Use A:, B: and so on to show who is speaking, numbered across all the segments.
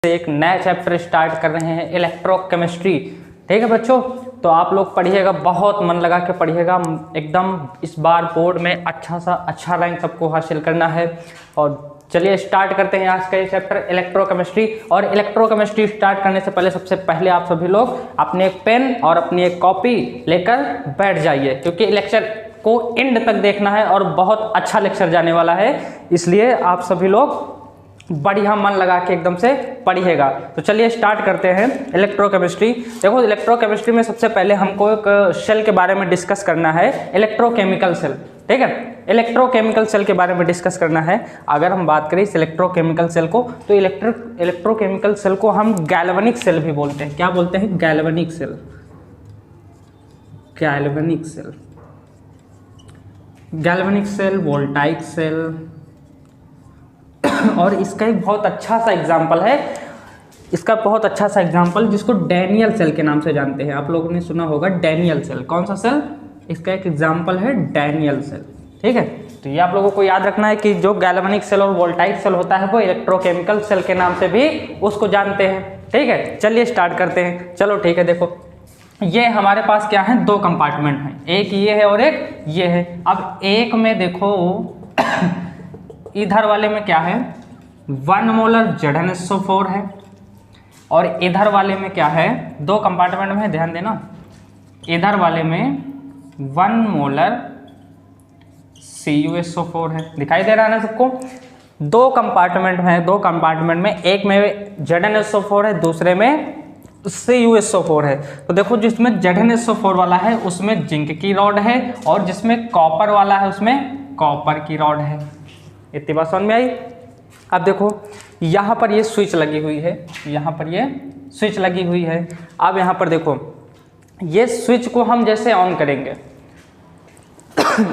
A: एक नया chapter start कर रहे हैं इलेक्ट्रोकेमिस्ट्री। ठीक है बच्चों, तो आप लोग पढ़िएगा, बहुत मन लगा के पढ़िएगा एकदम। इस बार बोर्ड में अच्छा रैंक सबको हासिल करना है। और चलिए स्टार्ट करते हैं आज का ये चैप्टर इलेक्ट्रोकेमिस्ट्री। और इलेक्ट्रोकेमिस्ट्री स्टार्ट करने से पहले सबसे पहले आप सभी लोग अपने एक पेन और अपनी एक कॉपी लेकर बैठ जाइए, क्योंकि लेक्चर को एंड तक देखना है और बहुत अच्छा लेक्चर जाने वाला है। इसलिए आप सभी लोग बढ़िया मन लगा के एकदम से पढ़िएगा। तो चलिए स्टार्ट करते हैं इलेक्ट्रोकेमिस्ट्री। देखो, इलेक्ट्रोकेमिस्ट्री में सबसे पहले हमको एक सेल के बारे में डिस्कस करना है, इलेक्ट्रोकेमिकल सेल। ठीक है, इलेक्ट्रोकेमिकल सेल के बारे में डिस्कस करना है। अगर हम बात करें इस इलेक्ट्रोकेमिकल सेल को, तो इलेक्ट्रोकेमिकल सेल को हम गैल्वेनिक सेल भी बोलते हैं। क्या बोलते हैं? Galvanic cell. Galvanic cell, galvanic cell, voltaic cell. और इसका एक बहुत अच्छा सा एग्जाम्पल है, इसका बहुत अच्छा सा एग्जाम्पल जिसको डैनियल सेल के नाम से जानते हैं। आप लोगों ने सुना होगा डैनियल सेल। कौन सा सेल? इसका एक एग्जाम्पल है डैनियल सेल। ठीक है, तो ये आप लोगों को याद रखना है कि जो गैल्वेनिक सेल और वोल्टाइक सेल होता है वो इलेक्ट्रोकेमिकल सेल के नाम से भी उसको जानते हैं। ठीक है, चलिए स्टार्ट करते हैं। चलो ठीक है, देखो ये हमारे पास क्या है, दो कंपार्टमेंट हैं, एक ये है और एक ये है। अब एक में देखो इधर वाले में क्या है, 1 मोलर ZnSO4 है, और इधर वाले में क्या है, दो कंपार्टमेंट में, ध्यान देना, इधर वाले में 1 मोलर CuSO4 है। दिखाई दे रहा है ना सबको? दो कंपार्टमेंट में, दो कंपार्टमेंट में, एक में ZnSO4 है, दूसरे में CuSO4 है। तो देखो, जिसमें ZnSO4 वाला है उसमें जिंक की रॉड है, और जिसमें कॉपर वाला है उसमें कॉपर की रॉड है। इतनी बात समझ में आई? अब देखो यहाँ पर ये स्विच लगी हुई है, यहाँ पर ये स्विच लगी हुई है। अब यहाँ पर देखो, ये स्विच को हम जैसे ऑन करेंगे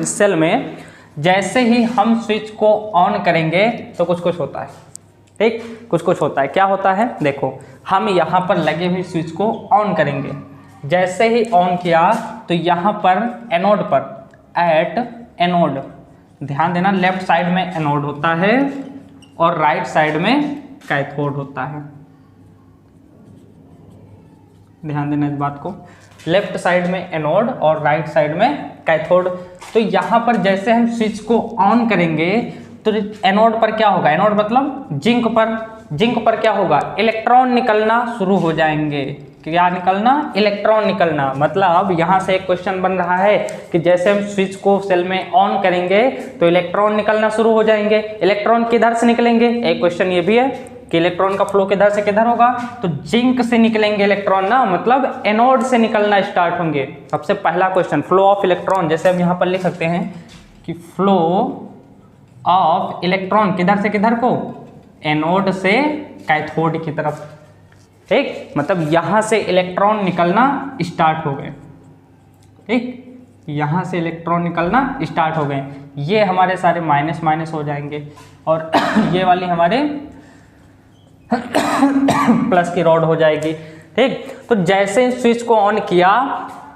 A: इस सेल में, जैसे ही हम स्विच को ऑन करेंगे तो कुछ कुछ होता है। ठीक, कुछ कुछ होता है। क्या होता है? देखो, हम यहाँ पर लगे हुए स्विच को ऑन करेंगे, जैसे ही ऑन किया तो यहाँ पर एनोड पर, एट एनोड, ध्यान देना, लेफ्ट साइड में एनोड होता है और राइट साइड में कैथोड होता है। ध्यान देना इस बात को, लेफ्ट साइड में एनोड और राइट साइड में कैथोड। तो यहाँ पर जैसे हम स्विच को ऑन करेंगे तो एनोड पर क्या होगा, एनोड मतलब जिंक पर, जिंक पर क्या होगा, इलेक्ट्रॉन निकलना शुरू हो जाएंगे। क्या निकलना? इलेक्ट्रॉन निकलना। मतलब यहाँ से एक क्वेश्चन बन रहा है कि जैसे हम स्विच को सेल में ऑन करेंगे तो इलेक्ट्रॉन निकलना शुरू हो जाएंगे। इलेक्ट्रॉन किधर से निकलेंगे? एक क्वेश्चन ये भी है कि इलेक्ट्रॉन का फ्लो किधर से किधर होगा, तो जिंक से निकलेंगे इलेक्ट्रॉन ना, मतलब एनोड से निकलना स्टार्ट होंगे। सबसे पहला क्वेश्चन, फ्लो ऑफ इलेक्ट्रॉन, जैसे हम यहाँ पर लिख सकते हैं कि फ्लो ऑफ इलेक्ट्रॉन किधर से किधर को, एनोड से कैथोड की तरफ। ठीक, मतलब यहाँ से इलेक्ट्रॉन निकलना स्टार्ट हो गए। ठीक, यहाँ से इलेक्ट्रॉन निकलना स्टार्ट हो गए। ये हमारे सारे माइनस माइनस हो जाएंगे, और ये वाली हमारे प्लस की रॉड हो जाएगी। ठीक, तो जैसे स्विच को ऑन किया,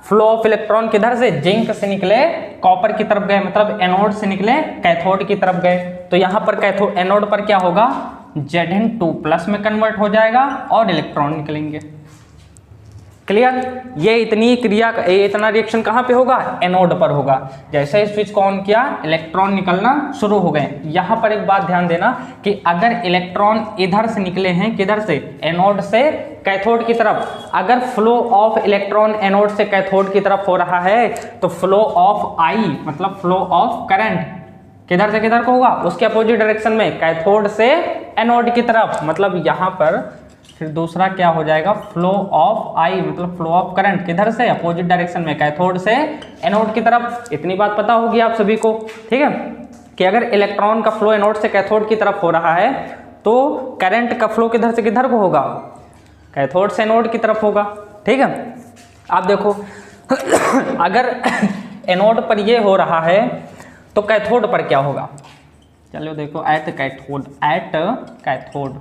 A: फ्लो ऑफ इलेक्ट्रॉन किधर से, जिंक से निकले कॉपर की तरफ गए, मतलब एनोड से निकले कैथोड की तरफ गए। तो यहाँ पर कैथोड, एनोड पर क्या होगा, Zn2+ में कन्वर्ट हो जाएगा और इलेक्ट्रॉन निकलेंगे। क्लियर? ये इतनी क्रिया, इतना रिएक्शन कहाँ पे होगा, एनोड पर होगा। जैसे ही स्विच को ऑन किया, इलेक्ट्रॉन निकलना शुरू हो गए। यहाँ पर एक बात ध्यान देना कि अगर इलेक्ट्रॉन इधर से निकले हैं, किधर से, एनोड से कैथोड की तरफ, अगर फ्लो ऑफ इलेक्ट्रॉन एनोड से कैथोड की तरफ हो रहा है तो फ्लो ऑफ आई, मतलब फ्लो ऑफ करंट किधर से किधर को होगा, उसके अपोजिट डायरेक्शन में, कैथोड से एनोड की तरफ। मतलब यहाँ पर फिर दूसरा क्या हो जाएगा, फ्लो ऑफ आई, मतलब फ्लो ऑफ करंट किधर से, अपोजिट डायरेक्शन में, कैथोड से एनोड की तरफ। इतनी बात पता होगी आप सभी को। ठीक है, कि अगर इलेक्ट्रॉन का फ्लो एनोड से कैथोड की तरफ हो रहा है तो करंट का फ्लो किधर से किधर को होगा, कैथोड से एनोड की तरफ होगा। ठीक है, आप देखो अगर एनोड पर ये हो रहा है तो कैथोड पर क्या होगा। चलो देखो, at cathode, at cathode,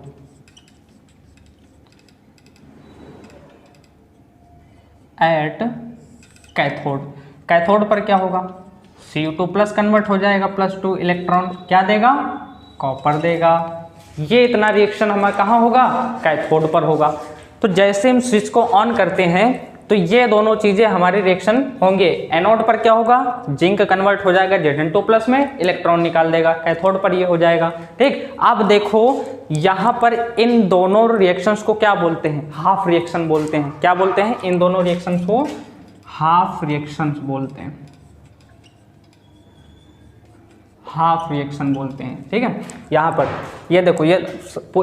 A: at cathode, cathode पर क्या होगा, Cu2+ कन्वर्ट हो जाएगा, +2 इलेक्ट्रॉन क्या देगा, कॉपर देगा। ये इतना रिएक्शन हमारा कहाँ होगा, कैथोड पर होगा। तो जैसे हम स्विच को ऑन करते हैं तो ये दोनों चीजें हमारे रिएक्शन होंगे। एनोड पर क्या होगा, जिंक कन्वर्ट हो जाएगा Zn2+ में, इलेक्ट्रॉन निकाल देगा। कैथोड पर ये हो जाएगा। ठीक, अब देखो यहाँ पर इन दोनों रिएक्शंस को क्या बोलते हैं, हाफ रिएक्शन बोलते हैं। क्या बोलते हैं, इन दोनों रिएक्शंस को हाफ रिएक्शंस बोलते हैं, हाफ रिएक्शन बोलते हैं। ठीक है, यहाँ पर ये देखो, ये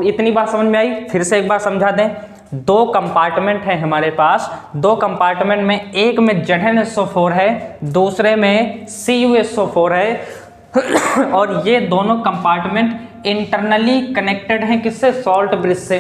A: इतनी बात समझ में आई, फिर से एक बार समझा दें। दो कंपार्टमेंट है हमारे पास, दो कंपार्टमेंट में एक में ZnSO4 है, दूसरे में CuSO4 है और ये दोनों कंपार्टमेंट इंटरनली कनेक्टेड हैं किससे, सॉल्ट ब्रिज से।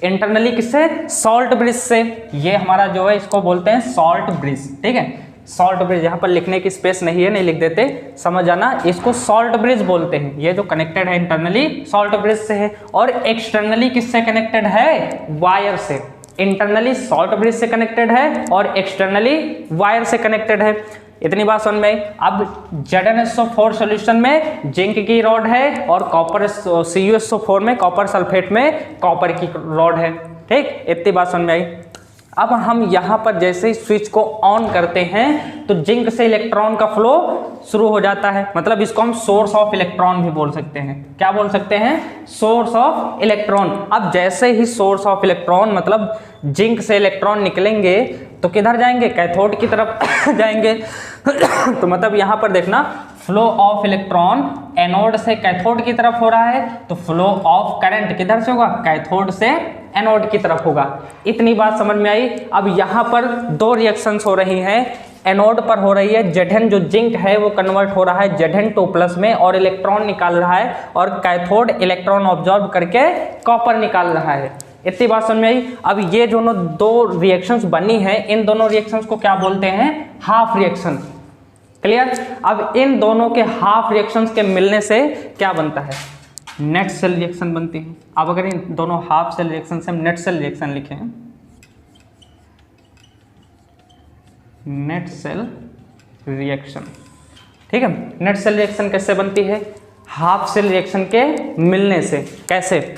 A: इंटरनली किससे, सॉल्ट ब्रिज से। ये हमारा जो है इसको बोलते हैं सॉल्ट ब्रिज। ठीक है, सॉल्ट ब्रिज, यहाँ पर लिखने की स्पेस नहीं है, नहीं लिख देते, समझ जाना, इसको सॉल्ट ब्रिज बोलते हैं। ये जो कनेक्टेड है इंटरनली सॉल्ट ब्रिज से है, और एक्सटर्नली किससे कनेक्टेड है, वायर से। इंटरनली सॉल्ट ब्रिज से कनेक्टेड है और एक्सटर्नली वायर से कनेक्टेड है। इतनी बात समझ में आई। अब ZnSO4 सॉल्यूशन में जिंक की रॉड है और कॉपर, CuSO4 में कॉपर सल्फेट में कॉपर की रॉड है। ठीक, इतनी बात समझ में आई। अब हम यहाँ पर जैसे ही स्विच को ऑन करते हैं तो जिंक से इलेक्ट्रॉन का फ्लो शुरू हो जाता है, मतलब इसको हम सोर्स ऑफ इलेक्ट्रॉन भी बोल सकते हैं। क्या बोल सकते हैं, सोर्स ऑफ इलेक्ट्रॉन। अब जैसे ही सोर्स ऑफ इलेक्ट्रॉन मतलब जिंक से इलेक्ट्रॉन निकलेंगे तो किधर जाएंगे, कैथोड की तरफ जाएंगे। तो मतलब यहाँ पर देखना, फ्लो ऑफ इलेक्ट्रॉन एनोड से कैथोड की तरफ हो रहा है, तो फ्लो ऑफ करंट किधर से होगा, कैथोड से एनोड की तरफ होगा। इतनी बात समझ में आई। अब यहाँ पर दो रिएक्शंस हो रही हैं। एनोड पर हो रही है, Zn जो जिंक है वो कन्वर्ट हो रहा है Zn2+ में और इलेक्ट्रॉन निकाल रहा है, और कैथोड इलेक्ट्रॉन ऑब्जॉर्ब करके कॉपर निकाल रहा है। इतनी बात समझ में आई। अब ये जो दो रिएक्शंस बनी है, इन दोनों रिएक्शंस को क्या बोलते हैं, हाफ रिएक्शन। क्लियर। अब इन दोनों के हाफ रिएक्शंस के मिलने से क्या बनता है, नेट सेल रिएक्शन बनती है। अब अगर इन दोनों हाफ सेल रिएक्शन से हम नेट सेल रिएक्शन लिखें, नेट सेल रिएक्शन, ठीक है। नेट सेल रिएक्शन कैसे बनती है, हाफ सेल रिएक्शन के मिलने से। कैसे,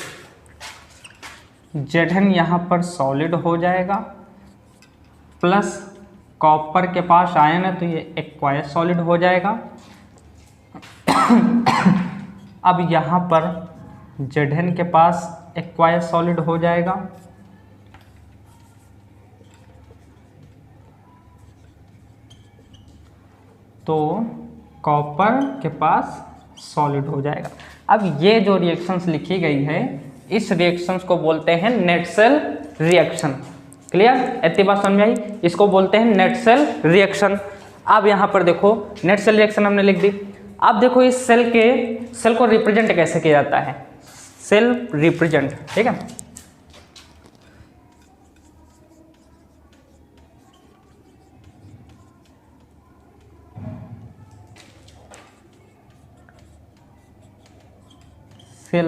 A: Zn यहाँ पर सॉलिड हो जाएगा, प्लस कॉपर के पास आयन है तो ये एक्वायस सॉलिड हो जाएगा। अब यहाँ पर Zn के पास एक्वायस सॉलिड हो जाएगा, तो कॉपर के पास सॉलिड हो जाएगा। अब ये जो रिएक्शंस लिखी गई है, इस रिएक्शंस को बोलते हैं नेट सेल रिएक्शन। क्लियर, इतनी बात समझ में आई। इसको बोलते हैं नेट सेल रिएक्शन। अब यहाँ पर देखो, नेट सेल रिएक्शन हमने लिख दी। अब देखो इस सेल को रिप्रेजेंट कैसे किया जाता है, सेल रिप्रेजेंट, ठीक है। सेल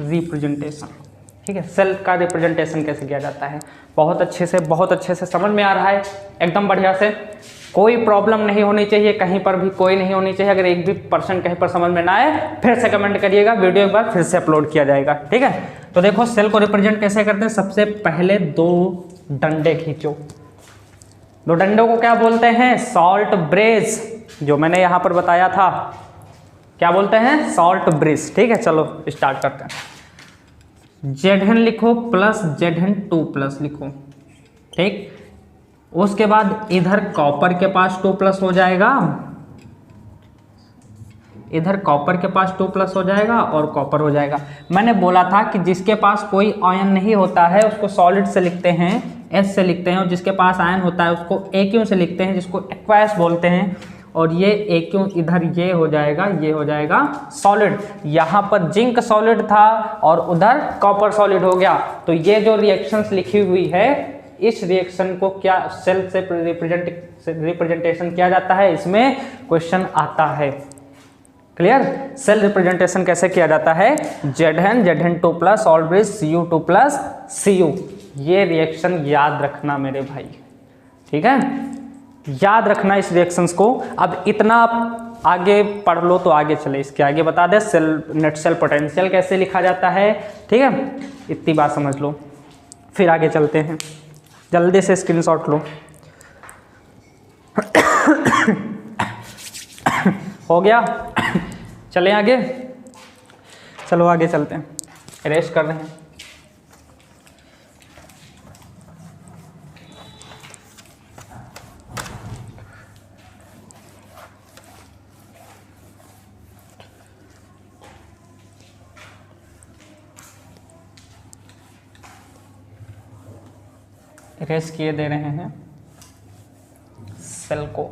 A: रिप्रेजेंटेशन, ठीक है। सेल का रिप्रेजेंटेशन कैसे किया जाता है, बहुत अच्छे से समझ में आ रहा है, एकदम बढ़िया से। कोई प्रॉब्लम नहीं होनी चाहिए, कहीं पर भी कोई नहीं होनी चाहिए। अगर एक भी % कहीं पर समझ में ना आए, फिर से कमेंट करिएगा, वीडियो एक बार फिर से अपलोड किया जाएगा, ठीक है। तो देखो सेल को रिप्रेजेंट कैसे करते हैं। सबसे पहले दो डंडे खींचो, दो डंडों को क्या बोलते हैं, सॉल्ट ब्रिज, जो मैंने यहाँ पर बताया था, क्या बोलते हैं, सॉल्ट ब्रिज, ठीक है। चलो स्टार्ट करते हैं। Zn लिखो प्लस Zn2+ लिखो, ठीक। उसके बाद इधर कॉपर के पास 2+ हो जाएगा, इधर कॉपर के पास 2+ हो जाएगा और कॉपर हो जाएगा। मैंने बोला था कि जिसके पास कोई आयन नहीं होता है उसको सॉलिड से लिखते हैं, S से लिखते हैं, और जिसके पास आयन होता है उसको Aq से लिखते हैं, जिसको एक्वायस बोलते हैं। और ये Aq इधर ये हो जाएगा सॉलिड। यहाँ पर जिंक सॉलिड था और उधर कॉपर सॉलिड हो गया। तो ये जो रिएक्शंस लिखी हुई है, इस रिएक्शन को क्या सेल से रिप्रेजेंटेशन किया जाता है, इसमें क्वेश्चन आता है। क्लियर, सेल रिप्रेजेंटेशन कैसे किया जाता है, Zn Zn2+ salt bridge Cu2+ Cu। ये रिएक्शन याद रखना मेरे भाई, ठीक है, याद रखना इस रिएक्शंस को। अब इतना आगे पढ़ लो तो आगे चले, इसके आगे बता they sell net cell potential कैसे लिखा जाता है, ठीक है, इतनी बात समझ लो, फिर आगे चलते हैं। जल्दी से स्क्रीनशॉट लो। हो गया, चलें आगे, चलो आगे चलते हैं, रेस्ट कर रहे हैं। रेस किए दे रहे हैं सेल को।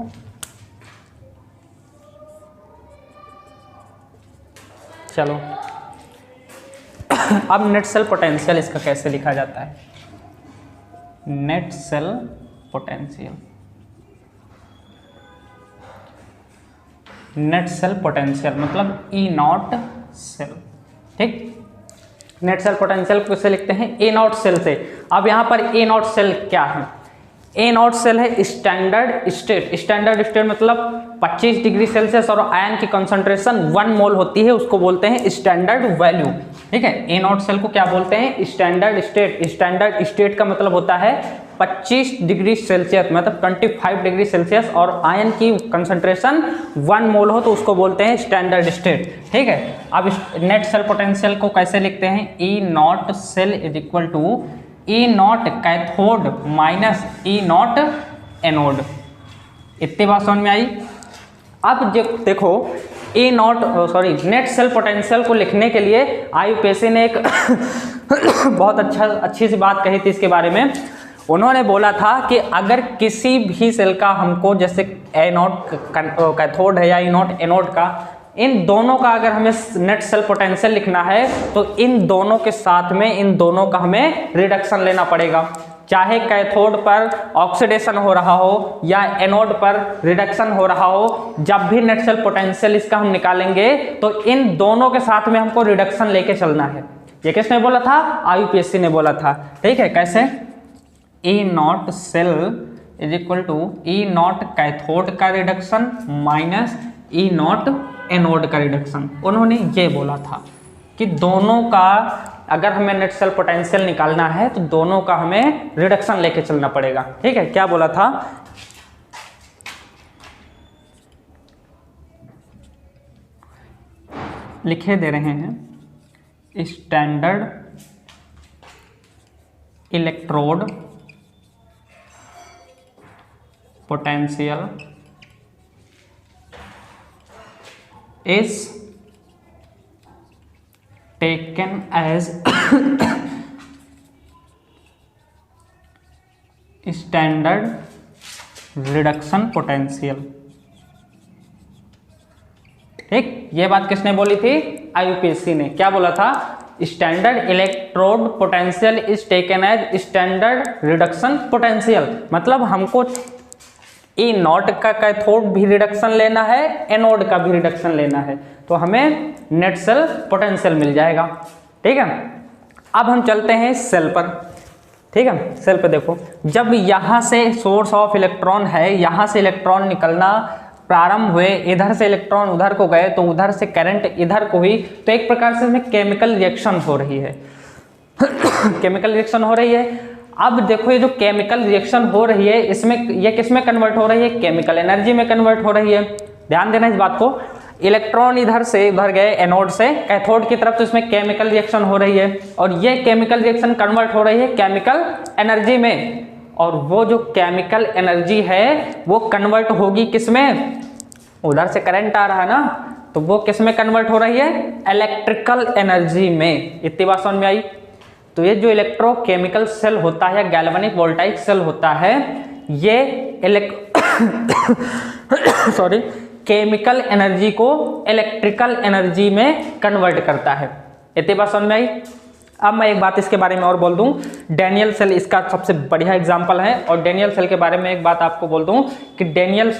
A: चलो अब नेट सेल पोटेंशियल इसका कैसे लिखा जाता है। Net cell potential, net cell potential मतलब ई नॉट सेल, ठीक। नेट सेल पोटेंशियल को कैसे लिखते हैं, ए नॉट सेल से। अब यहाँ पर ए नॉट सेल क्या है, ए नॉट सेल है स्टैंडर्ड स्टेट। स्टैंडर्ड स्टेट मतलब 25 डिग्री सेल्सियस और आयन की कंसंट्रेशन 1 मोल होती है, उसको बोलते हैं स्टैंडर्ड वैल्यू, ठीक है। ए नॉट सेल को क्या बोलते हैं, स्टैंडर्ड स्टेट। स्टैंडर्ड स्टेट का मतलब होता है 25 डिग्री सेल्सियस मतलब 25 डिग्री सेल्सियस और आयन की कंसंट्रेशन 1 मोल हो तो उसको बोलते हैं स्टैंडर्ड स्टेट, ठीक है। अब नेट सेल पोटेंशियल को कैसे लिखते हैं, E naught cell is equal to E naught cathode minus E naught anode. इतनी बात समझ में आई। अब देखो A naught sorry net cell potential को लिखने के लिए आईयूपीएससी ने एक बहुत अच्छी सी बात कही थी इसके बारे में। उन्होंने बोला था कि अगर किसी भी सेल का हमको जैसे ए नॉट कैथोड है या ई नॉट एनोड का, इन दोनों का अगर हमें नेट सेल पोटेंशियल लिखना है तो इन दोनों के साथ में इन दोनों का हमें रिडक्शन लेना पड़ेगा। चाहे कैथोड पर ऑक्सीडेशन हो रहा हो या एनोड पर रिडक्शन हो रहा हो, जब भी नेट सेल पोटेंशियल इसका हम निकालेंगे तो इन दोनों के साथ में हमको रिडक्शन लेके चलना है। ये किसने बोला था, आईयूपीएससी ने बोला था, ठीक है। कैसे, E naught cell is equal to E naught cathode का reduction minus E naught anode का रिडक्शन। उन्होंने ये बोला था कि दोनों का अगर हमें नेट सेल पोटेंशियल निकालना है तो दोनों का हमें रिडक्शन लेके चलना पड़ेगा, ठीक है। क्या बोला था, लिखे दे रहे हैं standard electrode potential is taken as standard reduction potential, ठीक। ये बात किसने बोली थी, आईयूपीएससी ने। क्या बोला था, standard electrode potential is taken as standard reduction potential मतलब हमको ई नॉट का कैथोड भी रिडक्शन लेना है, एनोड का भी रिडक्शन लेना है, तो हमें नेट सेल पोटेंशियल मिल जाएगा, ठीक है। अब हम चलते हैं सेल पर, ठीक है। सेल पे देखो, जब यहाँ से सोर्स ऑफ इलेक्ट्रॉन है, यहाँ से इलेक्ट्रॉन निकलना प्रारंभ हुए, इधर से इलेक्ट्रॉन उधर को गए तो उधर से करंट इधर को हुई, तो एक प्रकार से इसमें केमिकल रिएक्शन हो रही है केमिकल रिएक्शन हो रही है। अब देखो ये जो केमिकल रिएक्शन हो रही है इसमें ये किस में कन्वर्ट हो रही है, केमिकल एनर्जी में कन्वर्ट हो रही है। ध्यान देना इस बात को, इलेक्ट्रॉन इधर से उधर गए एनोड से कैथोड की तरफ, तो इसमें केमिकल रिएक्शन हो रही है और ये केमिकल रिएक्शन कन्वर्ट हो रही है केमिकल एनर्जी में, और वो जो केमिकल एनर्जी है वो कन्वर्ट होगी किस में, उधर से करंट आ रहा है ना, तो वो किस में कन्वर्ट हो रही है, इलेक्ट्रिकल एनर्जी में। इतनी बात समझ में आई। तो ये जो इलेक्ट्रोकेमिकल सेल होता है या गैल्वेनिक वोल्टाइक सेल होता है, ये सॉरी केमिकल एनर्जी को इलेक्ट्रिकल एनर्जी में कन्वर्ट करता है। इतनी बात समझ में आई। अब मैं एक बात इसके बारे में और बोल दूं, डेनियल सेल इसका सबसे बढ़िया एग्जांपल है। और डेनियल सेल के बारे में एक बात आपको बोल दूं कि डेनियल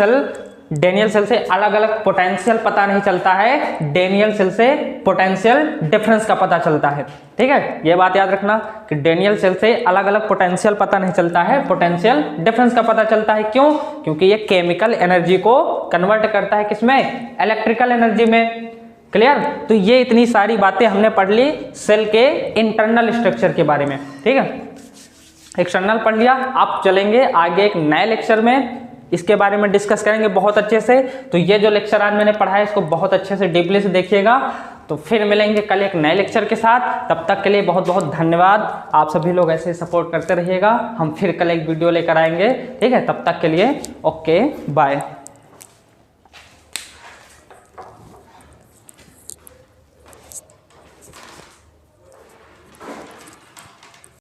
A: सेल से अलग अलग पोटेंशियल पता नहीं चलता है, डेनियल सेल से पोटेंशियल डिफरेंस का पता चलता है, ठीक है। ये बात याद रखना कि डेनियल सेल से अलग अलग पोटेंशियल पता नहीं चलता है, पोटेंशियल डिफरेंस का पता चलता है। क्यों? क्योंकि ये केमिकल एनर्जी को कन्वर्ट करता है किसमें, इलेक्ट्रिकल एनर्जी में। क्लियर। तो ये इतनी सारी बातें हमने पढ़ ली सेल के इंटरनल स्ट्रक्चर के बारे में। ठीक है, एक्सटर्नल पढ़ लिया। आप चलेंगे आगे एक नए लेक्चर में इसके बारे में डिस्कस करेंगे बहुत अच्छे से। तो ये जो लेक्चर आज मैंने पढ़ा है इसको बहुत अच्छे से डीपली से देखिएगा। तो फिर मिलेंगे कल एक नए लेक्चर के साथ। तब तक के लिए बहुत बहुत धन्यवाद। आप सभी लोग ऐसे सपोर्ट करते रहिएगा। हम फिर कल एक वीडियो लेकर आएंगे। ठीक है, तब तक के लिए ओके बाय।